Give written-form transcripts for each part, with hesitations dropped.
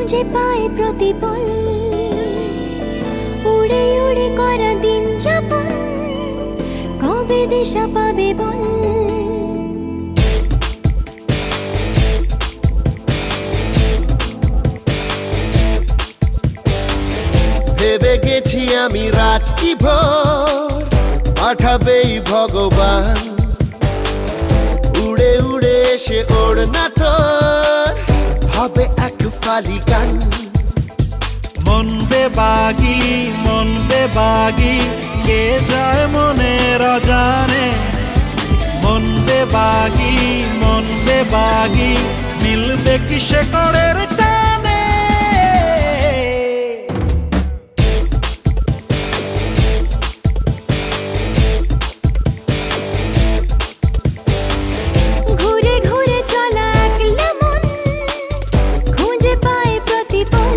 খুঁজে পায় প্রতিপল, উড়ে উড়ে করা দিন যাপন, কবে দিশা পাবে বল। ভেবে গেছি আমি রাত্রি ভোর পাঠাবেই ভগবান, উড়ে উড়ে এসে ওড়না তোর হবে এক ফালি গান। মন বেবাগি কে যায় মনের অজানে, মন বেবাগি মিলবে কি শেকড়ের টানে। ঘুরে ঘুরে চলা একলা মন খুঁজে পায় প্রতিপল,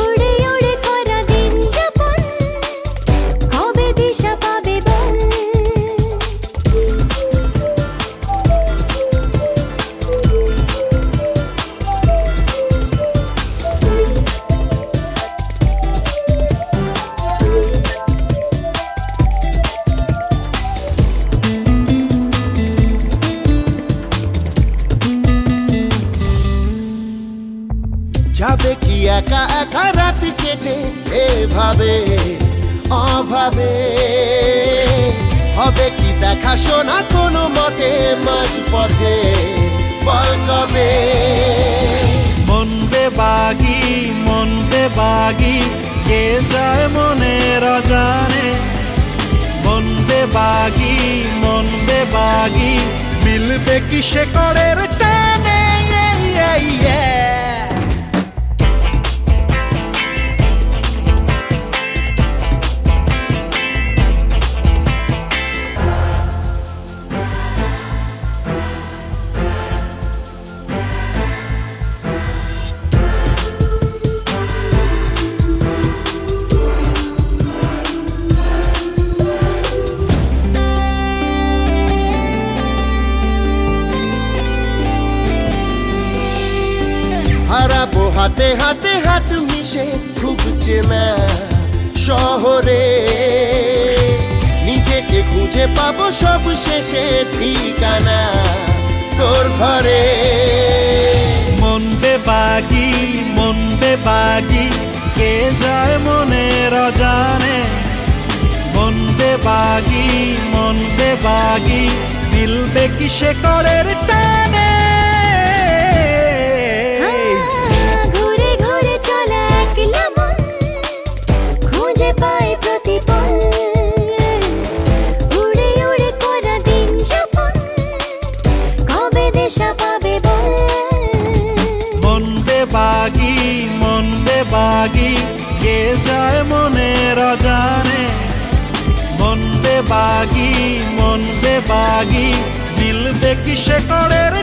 উড়ে উড়ে করা দিন যাপন, কবে দিশা পাবে বল। যাবে কি একা একা রাত কেটে এভাবে অভাবে, হবে কি দেখা শোনা কোনো মতে মাঝ পথে বল কবে। মন বেবাগি কে যায় মনের অজানে, মন বেবাগি মিলবে কি শেকড়ের টানে। হারাবো হাতে হাতে হাত মিশে খুব চেনা শহরে, নিজেকে খুঁজে পাবো সব শেষে ঠিকানা তোর ঘরে। মন বেবাগি কে যায় মনের অজানে, মন বেবাগি মিলবে কি শেকড়ের টানে। ঘুরে ঘুরে চলা একলা মন খুঁজে পায় প্রতিপল, উড়ে উড়ে করা দিন যাপন, কবে দিশা পাবে বল। মন বেবাগি কে যায় মনের অজানে, মন বেবাগি মিলবে কি শেকড়ের